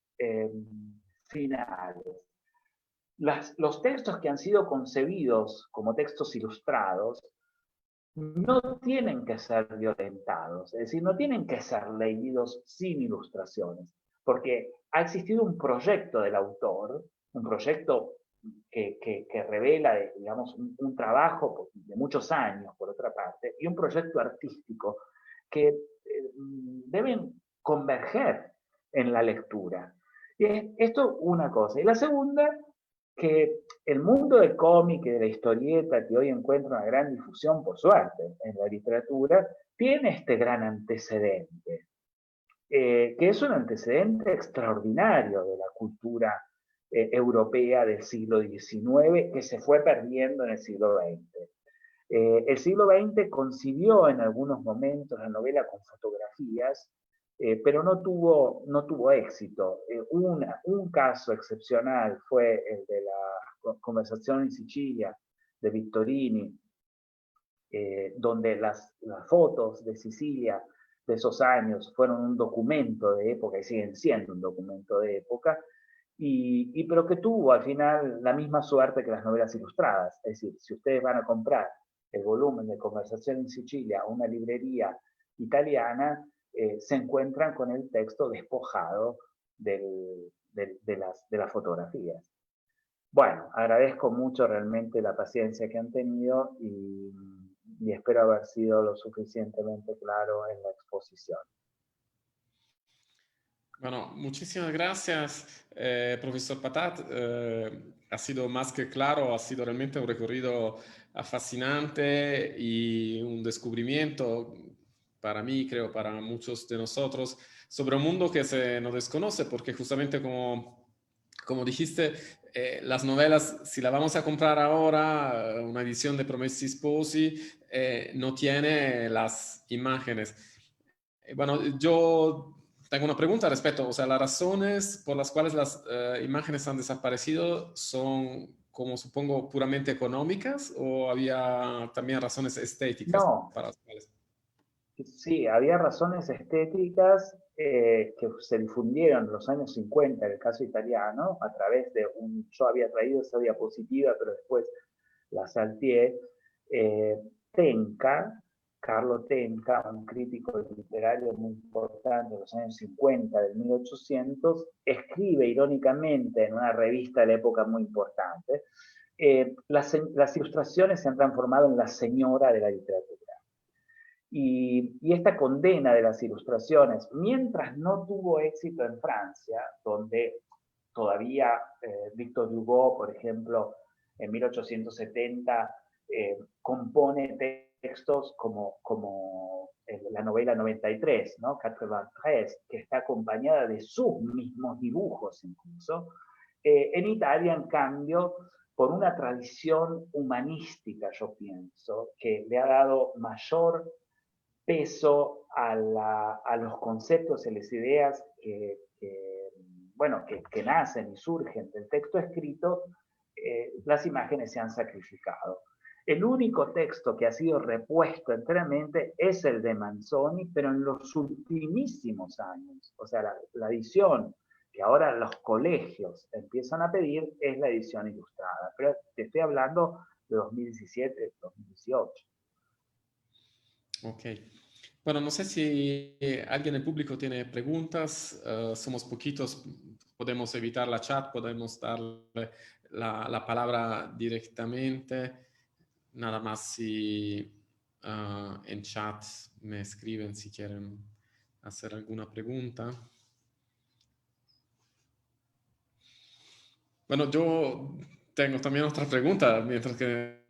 finales. Los textos que han sido concebidos como textos ilustrados no tienen que ser violentados, es decir, no tienen que ser leídos sin ilustraciones, porque ha existido un proyecto del autor, un proyecto que revela, digamos, un trabajo de muchos años, por otra parte, y un proyecto artístico que deben converger en la lectura. Y esto una cosa. Y la segunda, que el mundo del cómic y de la historieta, que hoy encuentra una gran difusión, por suerte, en la literatura, tiene este gran antecedente, que es un antecedente extraordinario de la cultura europea del siglo XIX, que se fue perdiendo en el siglo XX. El siglo XX concibió en algunos momentos la novela con fotografías, pero no tuvo éxito. Un caso excepcional fue el de la conversación en Sicilia de Vittorini, donde las fotos de Sicilia de esos años fueron un documento de época y siguen siendo un documento de época, pero que tuvo al final la misma suerte que las novelas ilustradas. Es decir, si ustedes van a comprar el volumen de Conversación en Sicilia a una librería italiana, se encuentran con el texto despojado de las fotografías. Bueno, agradezco mucho realmente la paciencia que han tenido y espero haber sido lo suficientemente claro en la exposición. Bueno, muchísimas gracias, profesor Patat. Ha sido más que claro, ha sido realmente un recorrido fascinante y un descubrimiento para mí, creo, para muchos de nosotros, sobre un mundo que se nos desconoce, porque justamente como dijiste, las novelas, si la vamos a comprar ahora, una edición de Promessi Sposi, no tiene las imágenes. Bueno, yo tengo una pregunta al respecto. O sea, las razones por las cuales las imágenes han desaparecido son, como supongo, puramente económicas, o había también razones estéticas No, para las cuales. sí, había razones estéticas que se difundieron en los años 50, en el caso italiano, a través de yo había traído esa diapositiva, pero después la salteé. Tenca, Carlo Tenca, un crítico literario muy importante de los años 50, del 1800, escribe irónicamente en una revista de la época muy importante, las ilustraciones se han transformado en la señora de la literatura. Y esta condena de las ilustraciones, mientras no tuvo éxito en Francia, donde todavía Victor Hugo, por ejemplo, en 1870 compone textos como la novela 93, ¿no? 93, que está acompañada de sus mismos dibujos incluso. En Italia, en cambio, por una tradición humanística, yo pienso, que le ha dado mayor peso a los conceptos y las ideas que nacen y surgen del texto escrito, las imágenes se han sacrificado. El único texto que ha sido repuesto enteramente es el de Manzoni, pero en los ultimísimos años. O sea, la edición que ahora los colegios empiezan a pedir es la edición ilustrada. Pero te estoy hablando de 2017, 2018. Ok. Bueno, no sé si alguien del público tiene preguntas. Somos poquitos, podemos evitar la chat, podemos darle la palabra directamente. Nada más si en chat me escriben si quieren hacer alguna pregunta. Bueno, yo tengo también otra pregunta, mientras que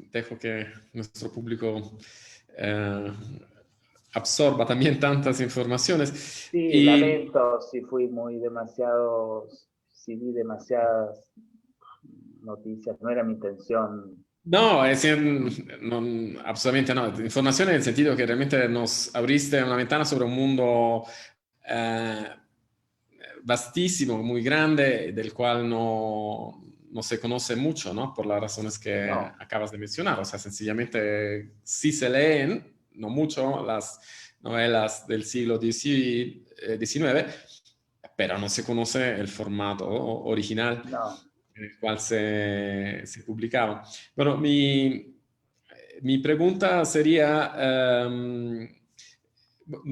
dejo que nuestro público absorba también tantas informaciones. Sí, Y lamento si si di demasiadas noticias, no era mi intención. no, absolutamente no. Información en el sentido que realmente nos abriste una ventana sobre un mundo eh, vastísimo, muy grande, del cual no se conoce mucho, ¿no? Por las razones que No, acabas de mencionar. O sea, sencillamente sí se leen, no mucho las novelas del siglo XIX, pero no se conoce el formato original No, en el cual se publicaba. Bueno, mi pregunta sería,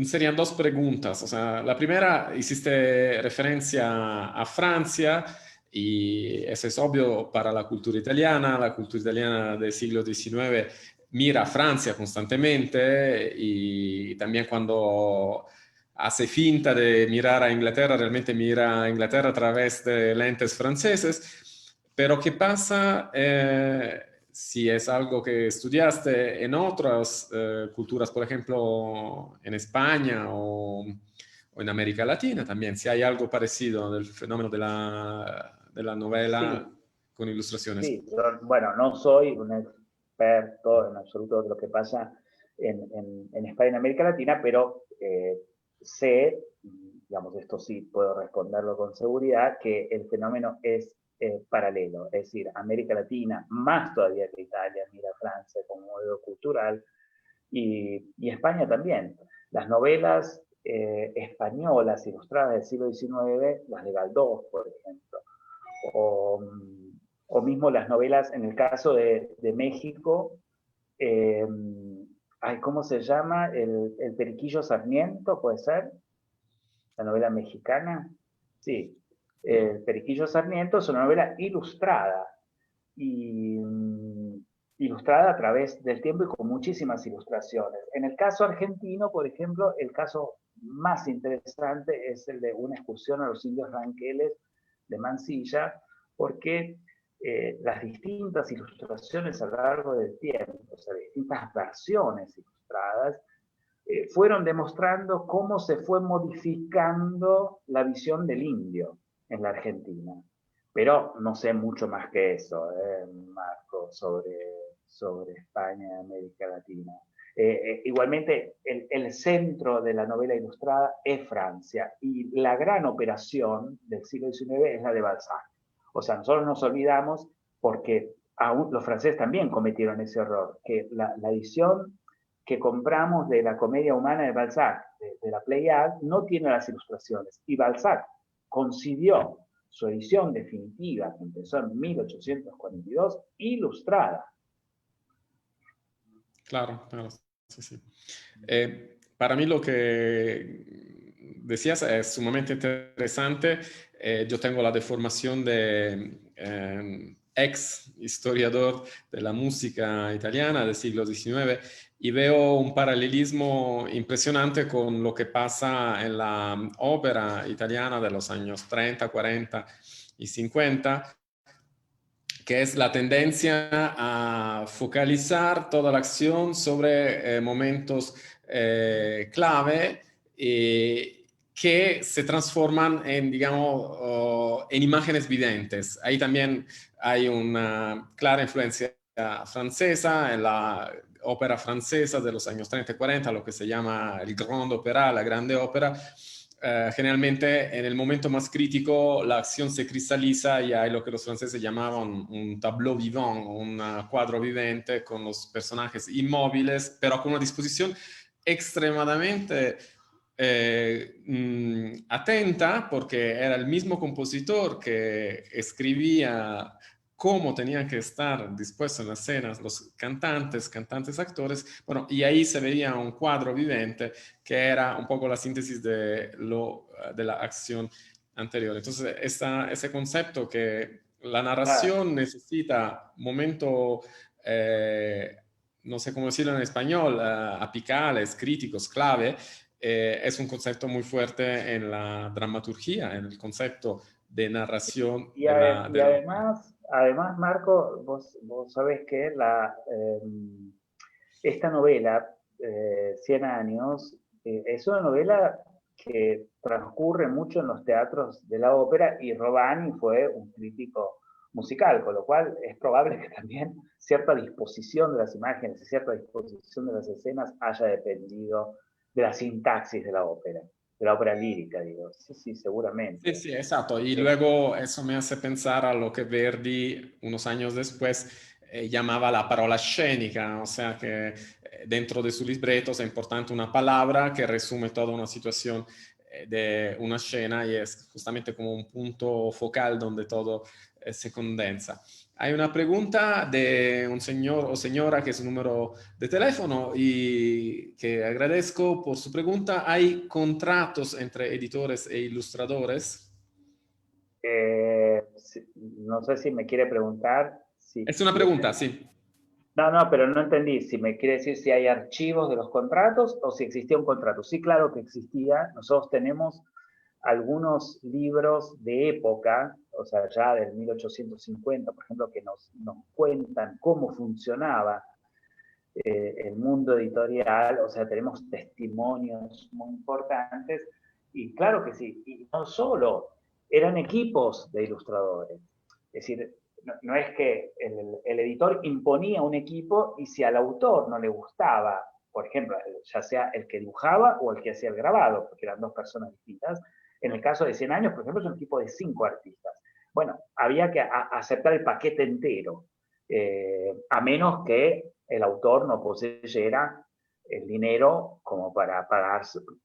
serían dos preguntas. O sea, la primera, hiciste referencia a Francia y eso es obvio para la cultura italiana del siglo XIX mira a Francia constantemente y también cuando hace finta de mirar a Inglaterra, realmente mira a Inglaterra a través de lentes franceses. Pero ¿qué pasa si es algo que estudiaste en otras culturas, por ejemplo, en España o en América Latina también? Si hay algo parecido del fenómeno de la novela sí, con ilustraciones. sí. Bueno, no soy un experto en absoluto de lo que pasa en España y en América Latina, pero sé, digamos, esto sí puedo responderlo con seguridad, que el fenómeno es paralelo. Es decir, América Latina, más todavía que Italia, mira a Francia como modelo cultural, y España también. Las novelas españolas ilustradas del siglo XIX, las de Galdós, por ejemplo, o, o mismo las novelas, en el caso de México, eh, ¿cómo se llama? El Periquillo Sarmiento, ¿puede ser? La novela mexicana. Sí, el Periquillo Sarmiento es una novela ilustrada y ilustrada a través del tiempo y con muchísimas ilustraciones. En el caso argentino, por ejemplo, el caso más interesante es el de una excursión a los indios ranqueles de Mansilla, porque las distintas ilustraciones a lo largo del tiempo, o sea, distintas versiones ilustradas, fueron demostrando cómo se fue modificando la visión del indio en la Argentina. Pero no sé mucho más que eso, Marco, sobre España y América Latina. Igualmente, el centro de la novela ilustrada es Francia y la gran operación del siglo XIX es la de Balzac. O sea, nosotros nos olvidamos porque aún los franceses también cometieron ese error, que la edición que compramos de la comedia humana de Balzac, de la Pléiade, no tiene las ilustraciones. Y Balzac concibió su edición definitiva, que empezó en 1842, ilustrada. Claro, claro, sí, sí. Para mí lo que decías es sumamente interesante. Yo tengo la deformación de ex historiador de la música italiana del siglo XIX y veo un paralelismo impresionante con lo que pasa en la ópera italiana de los años 30, 40 y 50, que es la tendencia a focalizar toda la acción sobre momentos clave que se transforman en, digamos, en imágenes videntes. Ahí también hay una clara influencia francesa en la ópera francesa de los años 30 y 40, lo que se llama el grand opéra, la grande ópera. Generalmente en el momento más crítico la acción se cristaliza y hay lo que los franceses llamaban un tableau vivant, un cuadro vivente con los personajes inmóviles, pero con una disposición extremadamente atenta, porque era el mismo compositor que escribía cómo tenían que estar dispuestos en las escenas los cantantes, actores. Bueno, y ahí se veía un cuadro vivente que era un poco la síntesis de la acción anterior. Entonces, ese concepto que la Claro. narración necesita momento, no sé cómo decirlo en español, apicales, críticos, clave, es un concepto muy fuerte en la dramaturgia, en el concepto de narración Y, y de la ópera. además, Marco, vos sabés que esta novela, 100 años, es una novela que transcurre mucho en los teatros de la ópera y Robani fue un crítico musical, con lo cual es probable que también cierta disposición de las imágenes y cierta disposición de las escenas haya dependido de la sintaxis de la ópera lírica, digo. Sí, sí, Sí, seguramente. sí, exacto. Y Eh, luego eso me hace pensar a lo que Verdi unos años después llamaba la parola escénica, o sea que dentro de sus libretos es importante una palabra que resume toda una situación de una escena y es justamente como un punto focal donde todo se condensa. Hay una pregunta de un señor o señora que es un número de teléfono y que agradezco por su pregunta. ¿Hay contratos entre editores e ilustradores? No sé si me quiere preguntar Es una si es... pregunta, sí. No, no, pero no entendí. Si me quiere decir si hay archivos de los contratos o si existía un contrato. Sí, claro que existía. Nosotros tenemos algunos libros de época, o sea, ya del 1850, por ejemplo, que nos cuentan cómo funcionaba el mundo editorial, o sea, tenemos testimonios muy importantes, y claro que sí, y no solo, eran equipos de ilustradores, es decir, no es que el editor imponía un equipo y si al autor no le gustaba, por ejemplo, ya sea el que dibujaba o el que hacía el grabado, porque eran dos personas distintas, en el caso de 100 años, por ejemplo, es un equipo de 5 artistas. Bueno, había que aceptar el paquete entero, a menos que el autor no poseyera el dinero como para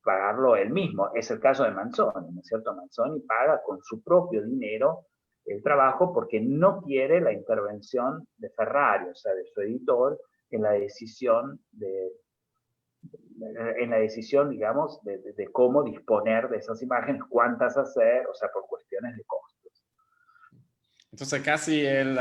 pagarlo él mismo. Es el caso de Manzoni, ¿no es cierto? Manzoni paga con su propio dinero el trabajo porque no quiere la intervención de Ferrari, o sea, de su editor, en la decisión digamos, de cómo disponer de esas imágenes, cuántas hacer, o sea, por cuestiones de costos. Entonces casi el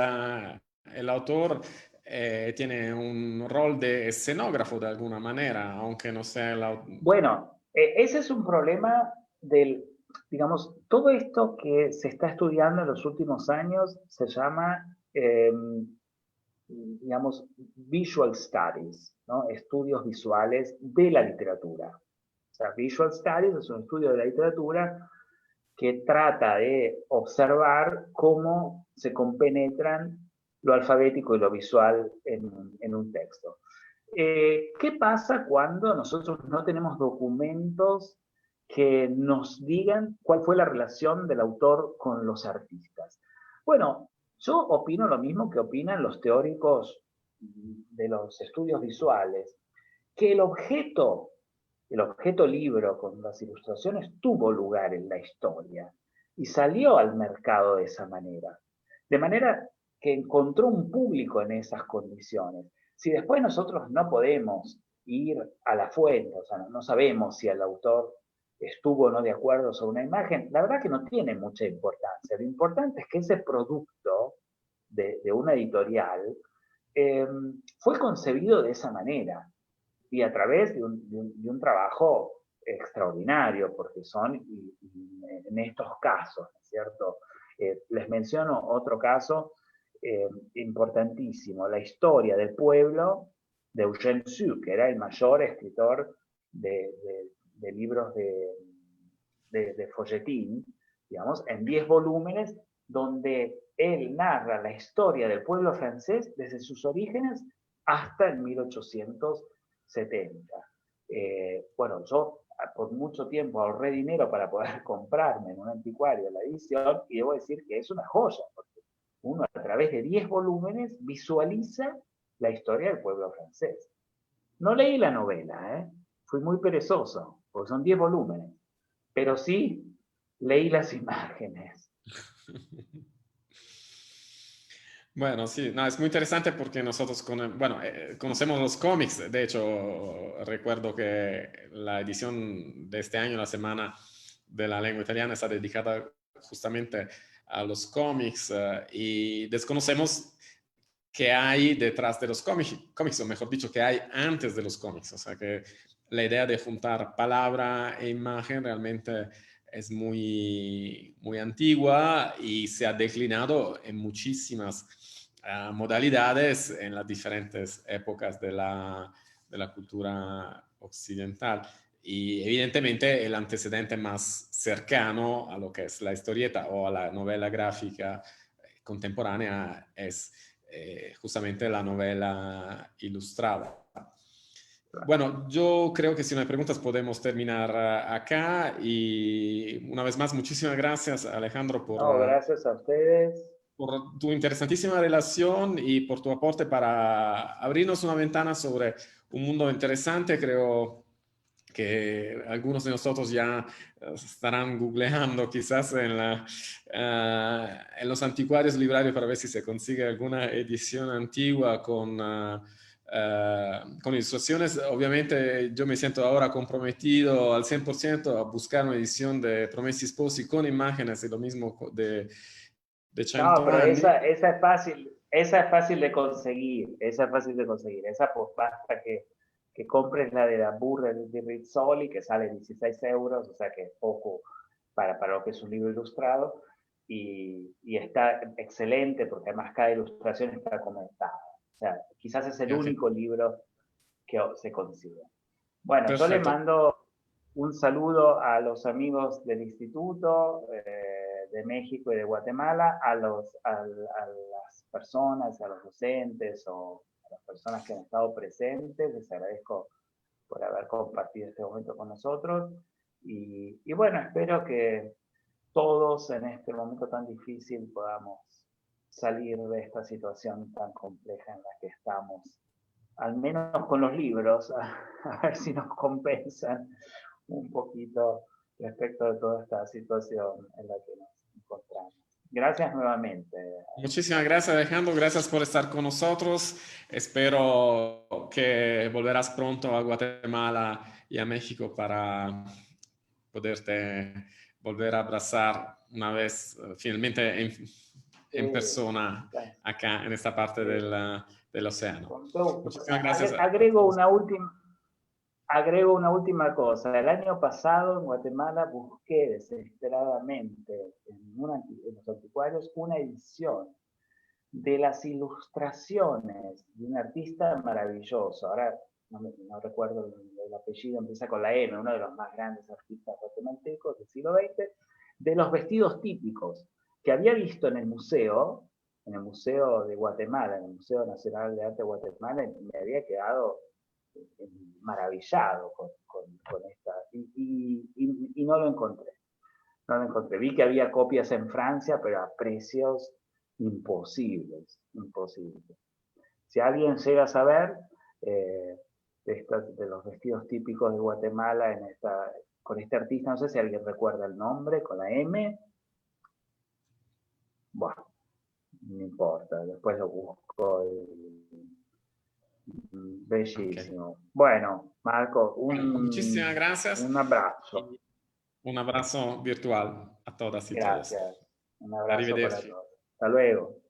autor tiene un rol de escenógrafo de alguna manera, aunque no sea el autor. Bueno, ese es un problema del, digamos, todo esto que se está estudiando en los últimos años se llama, digamos, visual studies, ¿no? Estudios visuales de la literatura. O sea, visual studies es un estudio de la literatura que trata de observar cómo se compenetran lo alfabético y lo visual en un texto. ¿Qué pasa cuando nosotros no tenemos documentos que nos digan cuál fue la relación del autor con los artistas? Bueno, yo opino lo mismo que opinan los teóricos de los estudios visuales, que el objeto libro con las ilustraciones tuvo lugar en la historia y salió al mercado de esa manera. De manera que encontró un público en esas condiciones. Si después nosotros no podemos ir a la fuente, o sea, no sabemos si el autor estuvo o no de acuerdo sobre una imagen, la verdad que no tiene mucha importancia. Lo importante es que ese producto de una editorial fue concebido de esa manera y a través de un trabajo extraordinario, porque son en estos casos, ¿no es cierto? Les menciono otro caso importantísimo, la historia del pueblo de Eugène Sue, que era el mayor escritor de libros de folletín, digamos, en 10 volúmenes, donde él narra la historia del pueblo francés desde sus orígenes hasta el 1870. Bueno, yo por mucho tiempo ahorré dinero para poder comprarme en un anticuario la edición y debo decir que es una joya, porque uno a través de 10 volúmenes visualiza la historia del pueblo francés. No leí la novela, fui muy perezoso, porque son 10 volúmenes, pero sí leí las imágenes. Bueno, sí, no, es muy interesante porque nosotros conocemos los cómics. De hecho, recuerdo que la edición de este año, la Semana de la Lengua Italiana, está dedicada justamente a los cómics y desconocemos qué hay detrás de los cómics, o mejor dicho, qué hay antes de los cómics. O sea, que la idea de juntar palabra e imagen realmente es muy, muy antigua y se ha declinado en muchísimas modalidades en las diferentes épocas de la cultura occidental. Y evidentemente el antecedente más cercano a lo que es la historieta o a la novela gráfica contemporánea es justamente la novela ilustrada. Bueno, yo creo que si no hay preguntas podemos terminar acá y una vez más muchísimas gracias Alejandro No, gracias a ustedes. por tu interesantísima relación y por tu aporte para abrirnos una ventana sobre un mundo interesante. Creo que algunos de nosotros ya estarán googleando quizás en los anticuarios librarios para ver si se consigue alguna edición antigua con ilustraciones. Obviamente yo me siento ahora comprometido al 100% a buscar una edición de Promessi Sposi con imágenes y lo mismo de No, 100 pero anni. esa es fácil de conseguir, esa es fácil de conseguir. Esa pues basta que compres la de la Burra de Rizzoli, que sale 16 euros, o sea que es poco para lo que es un libro ilustrado, y está excelente porque además cada ilustración está comentada. O sea, quizás es el Ok, único libro que se consigue. Bueno, yo le perfecto. mando un saludo a los amigos del Instituto de México y de Guatemala, a las personas, a los docentes o a las personas que han estado presentes. Les agradezco por haber compartido este momento con nosotros. Y bueno, espero que todos en este momento tan difícil podamos salir de esta situación tan compleja en la que estamos, al menos con los libros, a ver si nos compensan un poquito respecto de toda esta situación en la que nos encontramos. Gracias nuevamente. Muchísimas gracias, Alejandro. Gracias por estar con nosotros. Espero que volverás pronto a Guatemala y a México para poderte volver a abrazar una vez finalmente en persona acá en esta parte del océano. Muchísimas gracias a todos. Agrego una última cosa. El año pasado en Guatemala busqué desesperadamente en los anticuarios una edición de las ilustraciones de un artista maravilloso. Ahora no recuerdo el apellido, empieza con la M, uno de los más grandes artistas guatemaltecos del siglo XX, de los vestidos típicos que había visto en el museo de Guatemala, en el Museo Nacional de Arte de Guatemala, y me había quedado maravillado con esta, y no lo encontré. No lo encontré. Vi que había copias en Francia, pero a precios imposibles, imposibles. Si alguien llega a saber de los vestidos típicos de Guatemala con este artista, no sé si alguien recuerda el nombre, con la M, bueno, no importa, después lo busco. Okay. Bellísimo. Bueno, Marco, Bueno, muchísimas gracias un abrazo. y un abrazo virtual a todas y todos. Gracias. Un abrazo para Arrivederci. todos. Hasta luego.